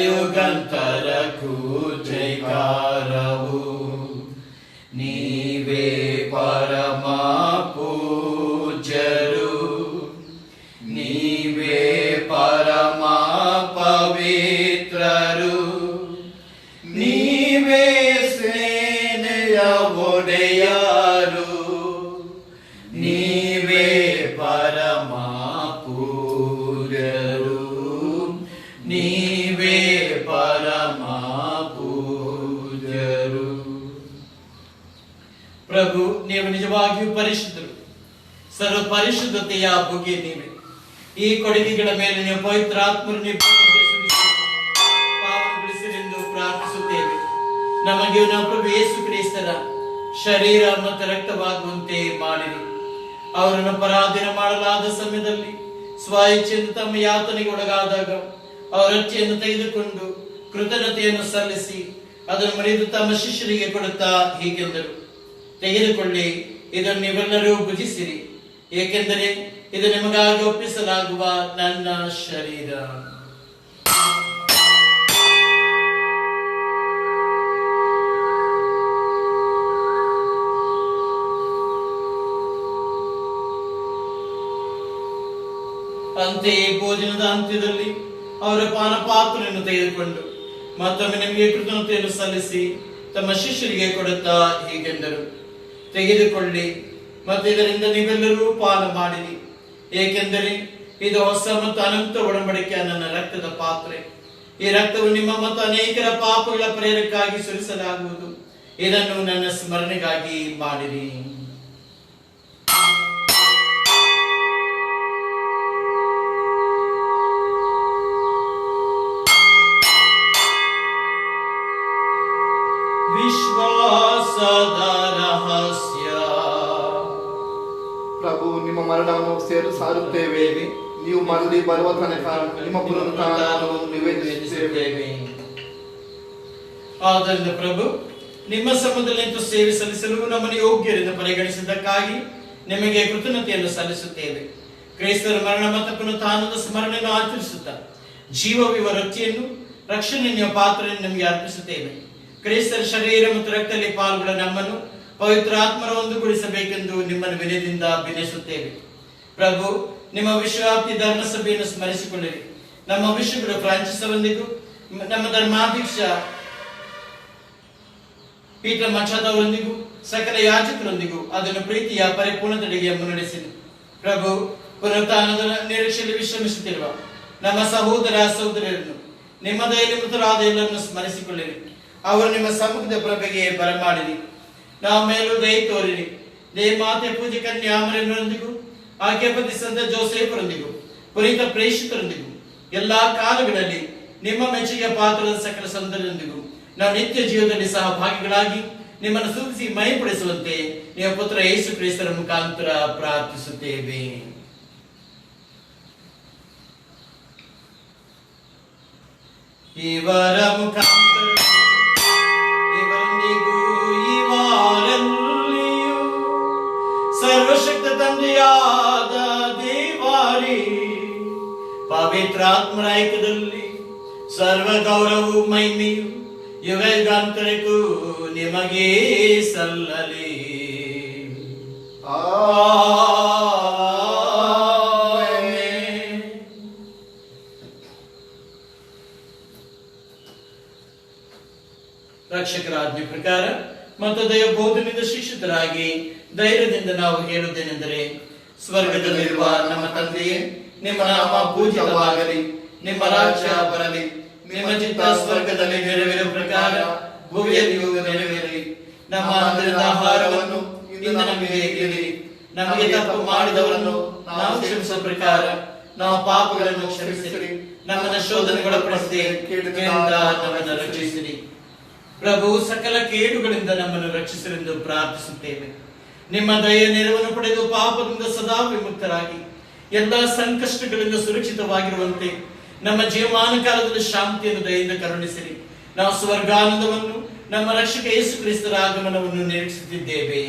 ಯುಗಾಂತರಕ್ಕೂ ಜೈಕಾರವು. ನೀವೇ ಪರಮ ಪೂಜ್ಯರು, ನೀವೇ ಪರಮ ಪವಿತ್ರರು, ನೀವೇ ಸೇನೆಯ ಒಡೆಯರು, ನೀವೇ ಪರಮ ಪೂಜ್ಯರು, ನೀವೇ ಪರಮ ಪೂಜ್ಯರು. ಪ್ರಭು, ನೀವು ನಿಜವಾಗಿಯೂ ಪರಿಶುದ್ಧರು. ಸರ್ವ ಪರಿಶುದ್ಧತೆಯ ಬುಗ್ಗೆ ನೀವೇ. ಈ ಕೊಡುಗೆಗಳ ಮೇಲೆ ನೀವು ಪವಿತ್ರಾತ್ಮರನ್ನು ಪಾವನಗೊಳಿಸಿರೆಂದು ಪ್ರಾರ್ಥಿಸುತ್ತೇವೆ. ನಮಗೆ ನಮ್ಮ ಪ್ರಭು ಯೇಸು ಕ್ರಿಸ್ತರ ಶರೀರ ಮತ್ತು ರಕ್ತವಾಗುವಂತೆ ಮಾಡಿರಿ. ಅವರನ್ನು ಪರಾಧೀನ ಮಾಡಲಾದ ಸಮಯದಲ್ಲಿ ಸ್ವಾಯಿಚ್ಛೆಯಿಂದ ತಮ್ಮ ಯಾತನೆಗೆ ಒಳಗಾದಾಗ ಅವರ ಅಚ್ಚೆಯನ್ನು ತೆಗೆದುಕೊಂಡು ಕೃತಜ್ಞತೆಯನ್ನು ಸಲ್ಲಿಸಿ ಅದನ್ನು ಮರೆದು ತಮ್ಮ ಶಿಷ್ಯರಿಗೆ ಕೊಡುತ್ತಾ ಹೀಗೆಂದರು, ತೆಗೆದುಕೊಳ್ಳಿ, ಇದನ್ನು ನೀವೆಲ್ಲರೂ ಭುಜಿಸಿರಿ, ಏಕೆಂದರೆ ಇದು ನಿಮಗಾಗಿ ಒಪ್ಪಿಸಲಾಗುವ ನನ್ನ ಶರೀರ. ಅಂತೆಯೇ ಭೋಜನದ ಅಂತ್ಯದಲ್ಲಿ ಅವರ ಪಾನಪಾತ್ರೆಯನ್ನು ತೆಗೆದುಕೊಂಡು ಮತ್ತೊಮ್ಮೆ ನಿಮಗೆ ಕೃತಜ್ಞತೆಯನ್ನು ಸಲ್ಲಿಸಿ ತಮ್ಮ ಶಿಷ್ಯರಿಗೆ ಕೊಡುತ್ತಾ ಹೀಗೆಂದರು, ತೆಗೆದುಕೊಳ್ಳಿ ಮತ್ತು ಇದರಿಂದ ನೀವೆಲ್ಲರೂ ಪಾನ ಮಾಡಿರಿ, ಏಕೆಂದರೆ ಇದು ಹೊಸ ಮತ್ತು ಅನಂತ ಒಡಂಬಡಿಕೆಯ ನನ್ನ ರಕ್ತದ ಪಾತ್ರೆ. ಈ ರಕ್ತವು ನಿಮ್ಮ ಮತ್ತು ಅನೇಕರ ಪಾಪಗಳ ಪರಿಹಾರಕ್ಕಾಗಿ ಸುರಿಸಲಾಗುವುದು. ಇದನ್ನು ನನ್ನ ಸ್ಮರಣೆಗಾಗಿ ಮಾಡಿರಿ. ವಿಶ್ವಾಸದ ರಹಸ್ಯ. ಪ್ರಭು, ನಿಮ್ಮ ಮರಣವನ್ನು ಸಾರುತ್ತೇವೆ. ನೀವು ಮರಳಿ ಬರುವ ತನಕ ನಿಮ್ಮ ಪುನರುತ್ಥಾನವನ್ನು ನಿವೇದಿಸುತ್ತೇವೆ. ಆದ್ದರಿಂದ ಪ್ರಭು, ನಿಮ್ಮ ಸಮ್ಮುಖದಲ್ಲಿ ನಿಂತು ಸೇವೆ ಸಲ್ಲಿಸಲು ನಮ್ಮನ್ನು ಯೋಗ್ಯರೆಂದು ಪರಿಗಣಿಸಿದ್ದಕ್ಕಾಗಿ ನಿಮಗೆ ಕೃತಜ್ಞತೆಯನ್ನು ಸಲ್ಲಿಸುತ್ತೇವೆ. ಕ್ರೈಸ್ತರ ಮರಣ ಮತ್ತು ಪುನರುತ್ಥಾನದ ಸ್ಮರಣೆಯನ್ನು ಆಚರಿಸುತ್ತಾ ಜೀವವಿವ ರೊಚ್ಚಿಯನ್ನು ರಕ್ಷಣೆಯ ಪಾತ್ರವನ್ನು ನಿಮಗೆ ಅರ್ಪಿಸುತ್ತೇವೆ. ಕ್ರೈಸ್ತರ ಶರೀರ ಮತ್ತು ರಕ್ತದಲ್ಲಿ ಪಾಲ್ಗೊಳ್ಳ ನಮ್ಮನ್ನು ಪವಿತ್ರಾತ್ಮರ ಒಂದುಗೂಡಿಸಬೇಕೆಂದು ನಿಮ್ಮನ್ನು ವಿನಯದಿಂದ ವಿನಯಿಸುತ್ತೇವೆ. ಪ್ರಭು, ನಿಮ್ಮ ವಿಶ್ವವ್ಯಾಪಿ ಧರ್ಮಸಭೆಯನ್ನು ಸ್ಮರಿಸಿಕೊಳ್ಳಿರಿ. ನಮ್ಮ ವಿಶ್ವಗುರು ಫ್ರಾನ್ಸಿಸ್ ಅವರೊಂದಿಗೂ ನಮ್ಮ ಧರ್ಮಾಧ್ಯಕ್ಷ ಪೀಟರ್ ಮಚಾದವರೊಂದಿಗೂ ಸಕಲ ಯಾಜಕರೊಂದಿಗೂ ಅದನ್ನು ಪ್ರೀತಿಯ ಪರಿಪೂರ್ಣತೆಗೆ ಮುನ್ನಡೆಸಿರಿ. ಪ್ರಭು, ಪುನರುತ್ಥಾನದ ನಿರೀಕ್ಷೆಯಲ್ಲಿ ವಿಶ್ರಮಿಸುತ್ತಿರುವ ನಮ್ಮ ಸಹೋದರ ಸಹೋದರಿಯರನ್ನು ನಿಮ್ಮ ದಯೆಯಲ್ಲಿ ಮೃತರಾದ ಎಲ್ಲರನ್ನು ಸ್ಮರಿಸಿಕೊಳ್ಳಿರಿ. ಅವರು ನಿಮ್ಮ ಸಮ್ಮುಖದ ಪ್ರಭೆಗೆ ಬರಮಾಡಿರಿ. ನಾವು ಮೇಲೂ ದಯೆ ತೋರಿರಿ. ದೇವಮಾತೆ ಪೂಜೆ ಕನ್ಯಾಮರೊಂದಿಗೂ ಆಕೆ ಪತಿ ಸಂತ ಜೋಸೇಫರೊಂದಿಗೂ ಪುನೀತ ಪ್ರೇಷಿತರೊಂದಿಗೂ ಎಲ್ಲಾ ಕಾಲಗಳಲ್ಲಿ ನಿಮ್ಮ ಮೆಚ್ಚುಗೆಯ ಪಾತ್ರದ ಸಕಲ ಸಂತರೊಂದಿಗೂ ನಾವು ನಿತ್ಯ ಜೀವನದಲ್ಲಿ ಸಹಭಾಗಿಗಳಾಗಿ ನಿಮ್ಮನ್ನು ಸ್ತುತಿಸಿ ಮಹಿಮೆಪಡಿಸುವಂತೆ ನಿಮ್ಮ ಪುತ್ರ ಯೇಸು ಕ್ರಿಸ್ತರ ಮುಖಾಂತರ ಪ್ರಾರ್ಥಿಸುತ್ತೇವೆ. ಇವರ ಮುಖಾಂತರ ಇವರೊಂದಿಗೂ ಇವರಲ್ಲಿಯೂ ಸರ್ವಶಕ್ತ ತಂದೆಯಾದ ದೇವಾರಿ ಪವಿತ್ರಾತ್ಮರ ಐಕ್ಯದಲ್ಲಿ ಸರ್ವ ಗೌರವವು ಮಹಿಮೆಯು ಯುಗಾಂತರಕ್ಕೂ ನಿಮಗೆ ಸಲ್ಲಲಿ. ಆಮೆನ್. ರಕ್ಷಕರ ಆಜ್ಞೆ ಪ್ರಕಾರ ಮತ್ತು ದಯ ಬೋಧನೆಯಿಂದ ಶಿಕ್ಷಿತರಾಗಿ ಧೈರ್ಯದಿಂದ ನಾವು ಹೇಳುವುದೇನೆಂದರೆ, ಸ್ವರ್ಗದಲ್ಲಿರುವ ನಮ್ಮ ತಂದೆಯೇ, ನಿಮ್ಮ ನಾಮ ಪೂಜಿತವಾಗಲಿ, ನಿಮ್ಮ ರಾಜ್ಯ ಬರಲಿ, ನಿಮ್ಮ ಚಿತ್ತ ಸ್ವರ್ಗದಲ್ಲಿ ನೆರವೇರುವ ಪ್ರಕಾರ ಭೂಮಿಯಲ್ಲಿಯೂ ನೆರವೇರಲಿ. ನಮ್ಮ ಅಂದಿರದ ಆಹಾರವನ್ನು ಇಂದು ನಮಗೆ ನೀಡಿರಿ. ನಮಗೆ ತಪ್ಪು ಮಾಡಿದವರನ್ನು ನಾವು ಕ್ಷಮಿಸುವ ಪ್ರಕಾರ ನಾವು ಪಾಪಗಳನ್ನು ಕ್ಷಮಿಸಿರಿ. ನಮ್ಮನ್ನು ಶೋಧನೆಗೊಳಪಡಿಸದೆ ಕೇಡಿನಿಂದ ನಮ್ಮನ್ನು ರಕ್ಷಿಸಿರಿ. ಪ್ರಭು, ಸಕಲ ಕೇಡುಗಳಿಂದ ನಮ್ಮನ್ನು ರಕ್ಷಿಸಲೆಂದು ಪ್ರಾರ್ಥಿಸುತ್ತೇವೆ. ನಿಮ್ಮ ದಯೆಯ ನೆರವನ್ನು ಪಡೆದು ಪಾಪದಿಂದ ಸದಾ ವಿಮುಕ್ತರಾಗಿ ಎಲ್ಲ ಸಂಕಷ್ಟಗಳಿಂದ ಸುರಕ್ಷಿತವಾಗಿರುವಂತೆ ನಮ್ಮ ಜೀವಮಾನ ಕಾಲದಲ್ಲಿ ಶಾಂತಿಯನ್ನು ದಯೆಯಿಂದ ಕರುಣಿಸಿರಿ. ನಾವು ಸ್ವರ್ಗಾನಂದವನ್ನು ನಮ್ಮ ರಕ್ಷಕ ಯೇಸು ಕ್ರಿಸ್ತರ ಆಗಮನವನ್ನು ನಿರೀಕ್ಷಿಸುತ್ತಿದ್ದೇವೆ.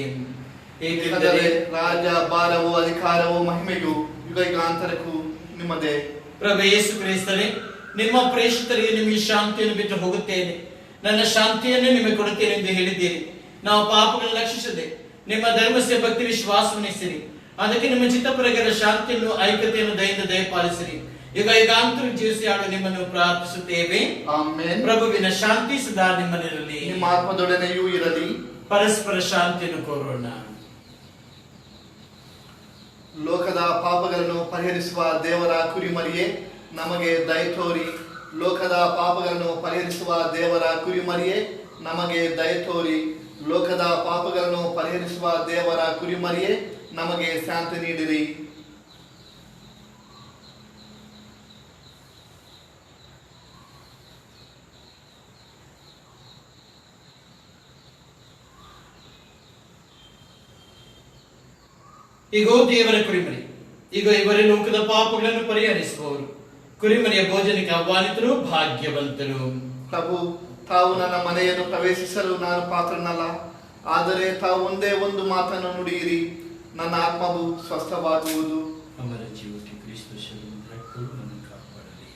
ಏಕೆಂದರೆ ರಾಜ, ಭಾರವು, ಅಧಿಕಾರವು, ಮಹಿಮೆಯು ಯುಗಾಂತರಕ್ಕೂ ನಿಮ್ಮದೇ. ಪ್ರಭು ಯೇಸು ಕ್ರಿಸ್ತರೇ, ನಿಮ್ಮ ಪ್ರೇಷಿತರಿಗೆ ನಿಮಗೆ ಶಾಂತಿಯನ್ನು ಬಿಟ್ಟು ಹೋಗುತ್ತೇನೆ, ನನ್ನ ಶಾಂತಿಯನ್ನು ನಿಮಗೆ ಕೊಡುತ್ತೇನೆ ಎಂದು ಹೇಳಿದ್ದೀರಿ. ನಾವು ಪಾಪಗಳನ್ನು ಲಕ್ಷಿಸದೆ ನಿಮ್ಮ ಧರ್ಮಸ್ಯ ಭಕ್ತಿ ವಿಶ್ವಾಸವನ್ನಿಸಿರಿ. ಅದಕ್ಕೆ ನಿಮ್ಮ ಚಿತ್ತಪ್ರಕಾರ ಶಾಂತಿಯನ್ನು ಐಕ್ಯತೆಯನ್ನು ದಯೆಯಿಂದ ದಯಪಾಲಿಸಿರಿ. ಈಗ ಯುಗಾಂತರ ಜೀವಿಸಿ ಆಡು ನಿಮ್ಮನ್ನು ಪ್ರಾರ್ಥಿಸುತ್ತೇವೆ. ಆಮೆನ್. ಪ್ರಭುವಿನ ಶಾಂತಿ ಸದಾ ನಿಮ್ಮಲ್ಲಿರಲಿ, ನಿಮ್ಮ ಆತ್ಮದೊಡನೆಯೂ ಇರಲಿ. ಪರಸ್ಪರ ಶಾಂತಿಯನ್ನು ಕೋರೋಣ. ಲೋಕದ ಪಾಪಗಳನ್ನು ಪರಿಹರಿಸುವ ದೇವರ ಕುರಿಮರಿಯೇ ನಮಗೆ ದಯ ತೋರಿ. ಲೋಕದ ಪಾಪಗಳನ್ನು ಪರಿಹರಿಸುವ ದೇವರ ಕುರಿಮರಿಯೇ ನಮಗೆ ದಯ ತೋರಿ. ಲೋಕದ ಪಾಪಗಳನ್ನು ಪರಿಹರಿಸುವ ದೇವರ ಕುರಿಮರಿಯೇ ನಮಗೆ ಶಾಂತಿ ನೀಡಿರಿ. ಈಗೋ ದೇವರ ಕುರಿಮರಿ, ಈಗ ಇವರೇ ಲೋಕದ ಪಾಪಗಳನ್ನು ಪರಿಹರಿಸುವವರು. ಕುರಿಮರಿಯ ಭೋಜನಕ್ಕೆ ಆಹ್ವಾನಿತರು ಭಾಗ್ಯವಂತರು. ಪ್ರಭು, ತಾವು ನನ್ನ ಮನೆಯನ್ನು ಪ್ರವೇಶಿಸಲು ನಾನು ಪಾತ್ರನಲ್ಲ, ಆದರೆ ತಾವು ಒಂದೇ ಒಂದು ಮಾತನ್ನು ನುಡಿಯಿರಿ, ನನ್ನ ಆತ್ಮವು ಸ್ವಸ್ಥವಾಗುವುದು. ಅಮರ ಜೀವಕ್ಕೆ ಕ್ರಿಸ್ತ ಶರೀರದ ರಕ್ತವನ್ನು ಕಾಪಾಡಲಿ.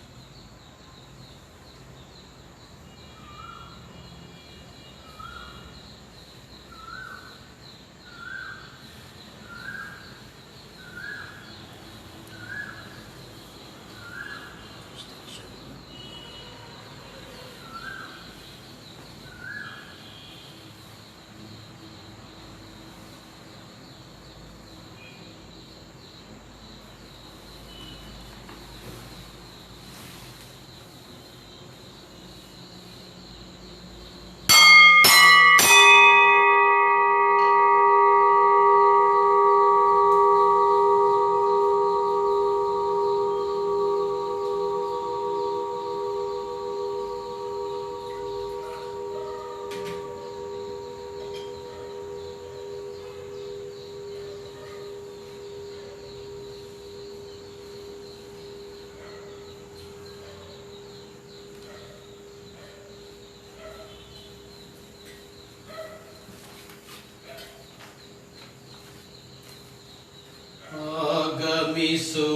ಆಗಮಿಸು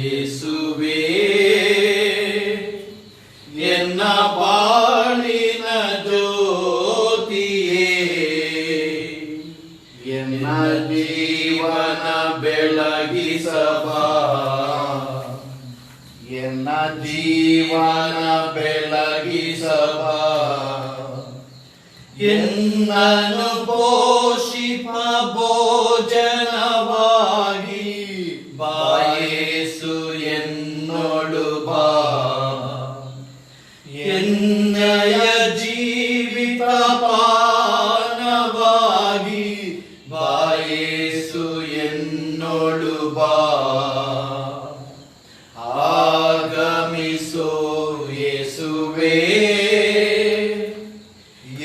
ಯೇಸುವೇ, ಎನ್ನ ಬಾಳಿನ ಜ್ಯೋತಿಯೇ, ಎನ್ನ ಜೀವನ ಬೆಳಗಿಸಬಾ, ಎನ್ನ ಜೀವನ ಬೆಳಗಿಸಬಾ, ಎನ್ನನು ಪೋಷಿಪ ಭೋಜನವಾಗಿ ಬಾಯೇಸು ಎನ್ನೋಡು ಬಾ, ಎನ್ನಯ ಜೀವಿತ ಪಾನವಾಗಿ ಬಾಯೇಸು ಎನ್ನೋಡು ಬಾ. ಆಗಮಿಸೋ ಯೇಸುವೇ,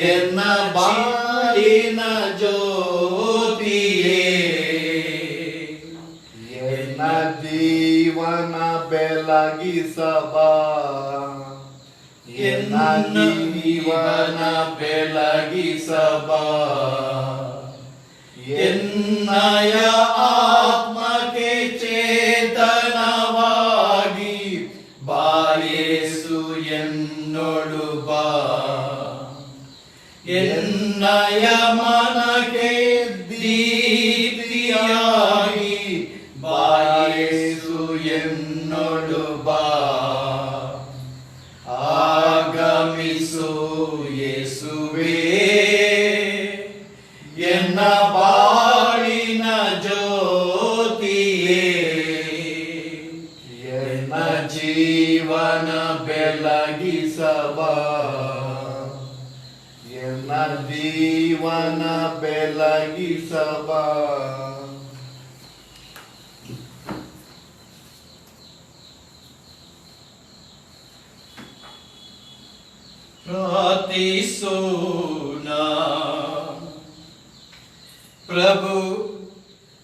ಎನ್ನ ಬಾಳಿನ ಜ್ಯೋತಿಯೇ, ಎನ್ನ ಜೀವನ ಬೆಳಗಿಸಬಾ, ಎನ್ನ ಜೀವನ ಬೆಳಗಿಸಬಾ, ಎನ್ನಯ ಆತ್ಮಕ್ಕೆ ಚೇತನವಾಗಿ ಬಾಯೇಸು ಎನ್ನೋಡು ಬಾ, ಎನ್ನಯ ಮನಕ್ಕೆ ದೀಪ್ತಿಯಾಗಿ ಬಾಯೇಸು ಎನ್ನೋಡು ಬಾ. ಆಗಮಿಸು ಯೇಸುವೇ, ಎನ್ನ ಬಾಳಿನ ಜ್ಯೋತಿಯೇ, ಎನ್ನ ಜೀವನ ಬೆಳಗಿಸಬಾ, ಎನ್ನ ಜೀವನ ಬೆಳಗಿಸಬಾ. ಪ್ರಾರ್ಥಿಸೋಣ. ಪ್ರಭು,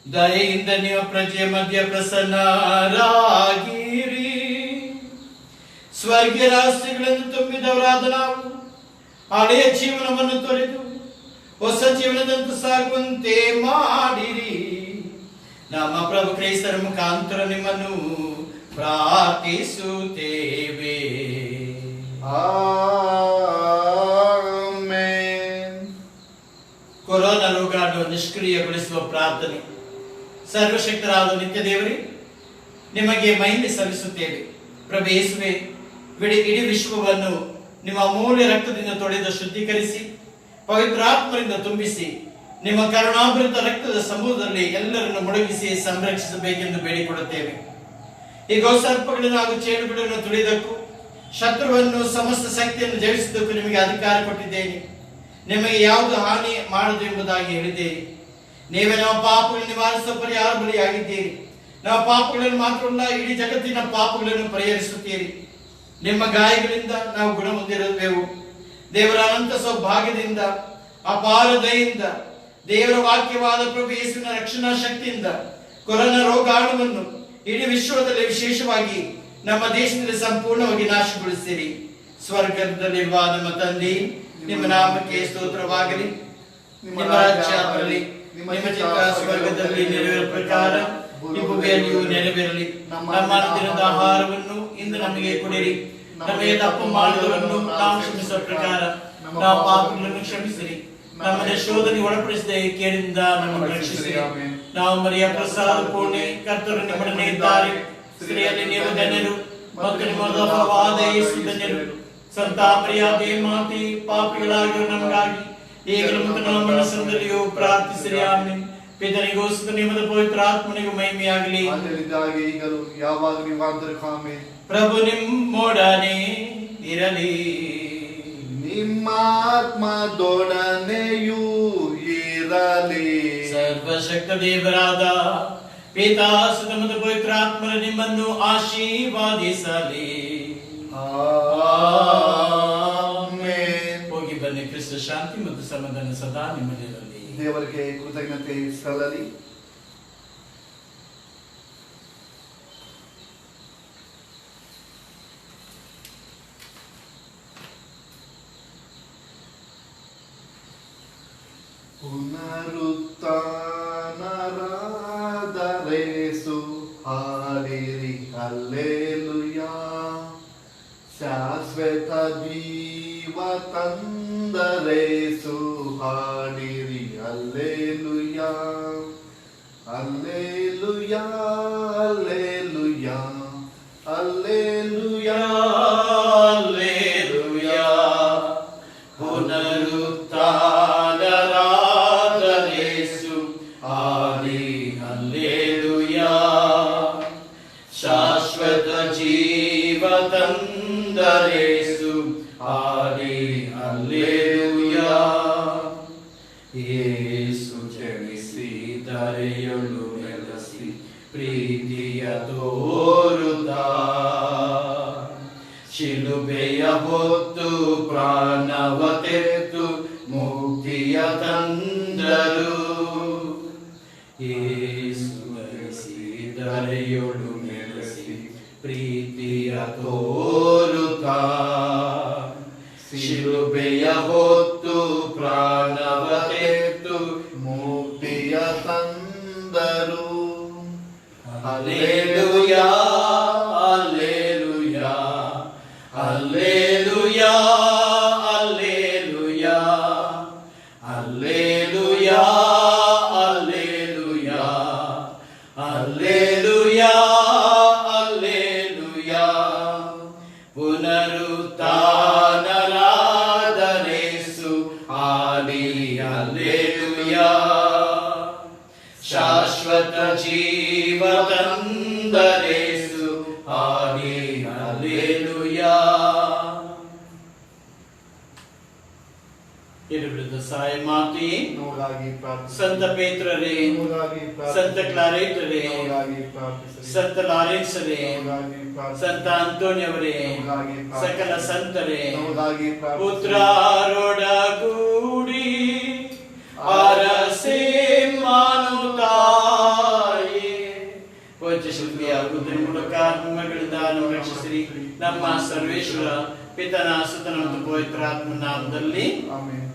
ದಯೆಯಿಂದ ನೀವು ಪ್ರಜೆಯ ಮಧ್ಯ ಪ್ರಸನ್ನರಾಗಿರಿ. ಸ್ವರ್ಗೀಯ ರಹಸ್ಯಗಳನ್ನು ತುಂಬಿದವರಾದ ನಾವು ಹಳೆಯ ಜೀವನವನ್ನು ತೊರೆದು ಹೊಸ ಜೀವನದಂತೆ ಸಾಗುವಂತೆ ಮಾಡಿರಿ. ನಮ್ಮ ಪ್ರಭು ಕ್ರೈಸ್ತರ ಮುಖಾಂತರ ನಿಮ್ಮನ್ನು ಪ್ರಾರ್ಥಿಸುತ್ತೇವೆ. ಆಮೆನ್. ಕೊರೋನಾ ರೋಗವನ್ನು ನಿಷ್ಕ್ರಿಯಗೊಳಿಸುವ ಪ್ರಾರ್ಥನೆ. ಸರ್ವಶಕ್ತರಾದ ನಿತ್ಯ ದೇವರೇ, ನಿಮಗೆ ಮಹಿಮೆ ಸಲ್ಲಿಸುತ್ತೇವೆ. ಪ್ರಭು ಯೇಸುವೇ, ಇಡೀ ವಿಶ್ವವನ್ನು ನಿಮ್ಮ ಅಮೂಲ್ಯ ರಕ್ತದಿಂದ ತೊಳೆದು ಶುದ್ಧೀಕರಿಸಿ ಪವಿತ್ರಾತ್ಮರಿಂದ ತುಂಬಿಸಿ ನಿಮ್ಮ ಕರುಣಾಭರಿತ ರಕ್ತದ ಸಮೂಹದಲ್ಲಿ ಎಲ್ಲರನ್ನು ಮುಳುಗಿಸಿ ಸಂರಕ್ಷಿಸಬೇಕೆಂದು ಬೇಡಿಕೊಳ್ಳುತ್ತೇವೆ. ಈಗ ಸರ್ಪಗಳನ್ನು ಹಾಗೂ ಚೇಳುಗಳನ್ನು ತುಳಿದಕ್ಕೂ ಶತ್ರುವನ್ನು ಸಮಸ್ತ ಶಕ್ತಿಯನ್ನು ಜಯಿಸಿದ್ದಕ್ಕೂ ನಿಮಗೆ ಅಧಿಕಾರ ಕೊಟ್ಟಿದ್ದೇನೆ. ನಿಮಗೆ ಯಾವುದು ಹಾನಿ ಮಾಡದು ಎಂಬುದಾಗಿ ಹೇಳಿದ್ದೇನೆ. ನೀವೇ ನಮ್ಮ ಪಾಪಗಳನ್ನು ನಿವಾರಿಸುವ ಪರಿಹಾರ ಬಲಿಯಾಗಿದ್ದೀರಿ. ನಮ್ಮ ಪಾಪಗಳನ್ನು ಮಾತ್ರವಲ್ಲ, ಇಡೀ ಜಗತ್ತಿನ ಪಾಪಗಳನ್ನು ಪರಿಹರಿಸುತ್ತೀರಿ. ನಿಮ್ಮ ಗಾಯಗಳಿಂದ ನಾವು ಗುಣ ಹೊಂದಿರುವೆವು. ದೇವರ ಅನಂತ ಸೌಭಾಗ್ಯದಿಂದ, ಅಪಾರ ದಯೆಯಿಂದ, ದೇವರ ವಾಕ್ಯವಾದ ಪ್ರಭು ಯೇಸುವಿನ ರಕ್ಷಣಾ ಶಕ್ತಿಯಿಂದ ಕೊರೋನಾ ರೋಗಾಣುವನ್ನು ಇಡೀ ವಿಶ್ವದಲ್ಲಿ ವಿಶೇಷವಾಗಿ ನಮ್ಮ ದೇಶದಲ್ಲಿ ಸಂಪೂರ್ಣವಾಗಿ ನಾಶಗೊಳಿಸಿರಿ. ಸ್ವರ್ಗದಲ್ಲಿರುವ ನಮ್ಮ ತಂದೆ, ನಿಮ್ಮ ನಾಮಕ್ಕೆ ಸ್ತೋತ್ರವಾಗಲಿ. ನಿಮ್ಮ ರಾಜ್ಯ ಬರಲಿ. ನಿಮ್ಮ ಚಿತ್ತ ಸ್ವರ್ಗದಲ್ಲಿ ನೆರವೇರುವ ಪ್ರಕಾರ ಈ ಭೂಮಿಯಲ್ಲಿಯೂ ನೆರವೇರಲಿ. ನಮ್ಮ ದಿನದ ಆಹಾರವನ್ನು ಇಂದು ನಮಗೆ ಕೊಡಿರಿ. ನಮಗೆ ತಪ್ಪು ಮಾಡಿದವರನ್ನು ನಾವು ಕ್ಷಮಿಸುವ ಪ್ರಕಾರ ನಾವು ಪಾಪಗಳನ್ನು ಕ್ಷಮಿಸಿರಿ. ನಮ್ಮನ್ನು ಶೋಧನೆ ಒಳಪಡಿಸಿದ ಕೇಳಿಂದ ನಮ್ಮನ್ನು ರಕ್ಷಿಸಿರಿ. ನಾವು ಮರಿಯ ಪ್ರಸಾದ ಪೂರ್ಣೆ, ಕರ್ತರು ನಿಮ್ಮೊಡನೆ ಇದ್ದಾರೆ. ಸ್ತ್ರೀಯಲ್ಲಿ ನೀವು ಧನ್ಯರು ಮತ್ತು ನಿಮ್ಮ ಫಲವಾದ ಯೇಸು ಧನ್ಯರು. ಸಂತ ಮರಿಯಾದೆ ಮಾತೆ, ಪಾಪಿಗಳಾಗಿರುವ ನಮಗಾಗಿ ಈಗಲೂ ಮತ್ತು ನಮ್ಮ ಮನಸ್ಸಿನಲ್ಲಿಯೂ ಪ್ರಾರ್ಥಿಸಿರಿ. ಆಮೆನ್. ಪಿತನಿಗೂ ಸುತನಿಗೂ ಪವಿತ್ರ ಆತ್ಮನಿಗೂ ಮಹಿಮೆಯಾಗಲಿ. ಈಗಲೂ ಯಾವಾಗಲೂ ಆಮೆನ್. ಪ್ರಭು ನಿಮ್ಮೊಡನೆ ಇರಲಿ. ನಿಮ್ಮ ಆತ್ಮದೊಡನೆಯೂ ಇರಲಿ. ಸರ್ವಶಕ್ತ ದೇವರಾದ ಪಿತಾ ಸುತ ಮತ್ತು ಪವಿತ್ರ ಆತ್ಮರು ನಿಮ್ಮನ್ನು ಆಶೀರ್ವಾದಿಸಲಿ. ಆಮೆನ್. ಹೋಗಿ ಬನ್ನಿ. ಕ್ರಿಸ್ತ ಶಾಂತಿ ಮತ್ತು ಸಮಾಧಾನ ಸದಾ ನಿಮ್ಮಲ್ಲಿರಲಿ. ದೇವರಿಗೆ ಕೃತಜ್ಞತೆ ಸಲ್ಲಲಿ. ಪುನರುತ್ಥಾನರಾದರೇಸು ಹಾಡಿರಿ ಹಲ್ಲೆಲೂಯಾ. ಶಾಶ್ವತ ಜೀವ ತಂದರೇಸು ಹಾಡಿರಿ ಹಲ್ಲೆಲೂಯಾ. ಹಲ್ಲೆಲೂಯಾ, ಹಲ್ಲೆಲೂಯಾ, ಹಲ್ಲೆಲೂಯಾ, ಹಲ್ಲೆಲೂಯಾ. ಪುನರುತ್ಥಾನರಾದರೇಸು ಹಾಡಿ ಹಲ್ಲೆಲೂಯಾ. ಶಾಶ್ವತ ಜೀವ ತಂದರೇಸು ಹಾಡಿ ಹಲ್ಲೆಲೂಯಾ. ಯೇಸು ಜನಿಸಿ ಧರೆಯೊಳು ನೆಲೆಸಿ ಪ್ರೀತಿಯ ತೋರುತ್ತಾ ಶಿಲುಬೆಯ ಹೊತ್ತು ಪ್ರಾಣವ ತೆತ್ತು ಮುಕ್ತಿಯ ತಂದರು. ಯೇಸು ಜನಿಸಿ ಧರೆಯೊಳು ನೆಲೆಸಿ ಪ್ರೀತಿಯ ತೋರುತ್ತಾ ಶಿಲುಬೆಯ ಹೊತ್ತು ಪ್ರಾಣವ ತೆತ್ತು ಮುಕ್ತಿಯ ತಂದರು. ಹಲ್ಲೆಲೂಯಾ, ಹಲ್ಲೆಲೂಯಾ, ಹಲ್ಲೆಲೂಯಾ, ಹಲ್ಲೆಲೂಯಾ, ಹಲ್ಲೆಲೂಯಾ, ಹಲ್ಲೆಲೂಯಾ, ಹಲ್ಲೆಲೂಯಾ, ಹಲ್ಲೆಲೂಯಾ. ಪುನರುತ್ಥಾನರಾದರೇಸು ಹಾಡಿ ಹಲ್ಲೆಲೂಯಾ. ಶಾಶ್ವತ ಜೀವ ತಂದರೇಸು ಹಾಡಿ ಹಲ್ಲೆಲೂಯಾ. ಇರುವುದು ಸಹಾಯ ಮಾತೆ, ನಮಗಾಗಿ ಪ್ರಾರ್ಥಿಸಿ. ಸಂತ ಪೇತ್ರರೇ, ನಮಗಾಗಿ ಪ್ರಾರ್ಥಿಸಿ. ಸಂತ ಕ್ಲಾರೇಟರೇ, ನಮಗಾಗಿ ಪ್ರಾರ್ಥಿಸಿ. ಸಂತ ಲಾರೆನ್ಸರೇ, ನಮಗಾಗಿ ಪ್ರಾರ್ಥಿಸಿ. ಸಂತ ಅಂತೋನಿಯವರೇ, ನಮಗಾಗಿ ಪ್ರಾರ್ಥಿಸಿ. ಸಕಲ ಸಂತರೇ, ನಮಗಾಗಿ ಪ್ರಾರ್ಥಿಸಿ. ಪುತ್ರರೊಡಗೂಡಿ ಅರಸೆ ಮಾನುತ್ತಾಯೇ ಪೂಜ್ಯ ಶಿಲ್ಪಿಯ ಮೂಲಕ ನಮ್ಮಗಳಿಂದ ನಾವು ರಕ್ಷಿಸಿರಿ. ನಮ್ಮ ಸರ್ವೇಶ್ವರ ಪಿತನ ಸುತನ ಮತ್ತು ಪವಿತ್ರ ಆತ್ಮ ನಾಮದಲ್ಲಿ ಆಮೆನ್.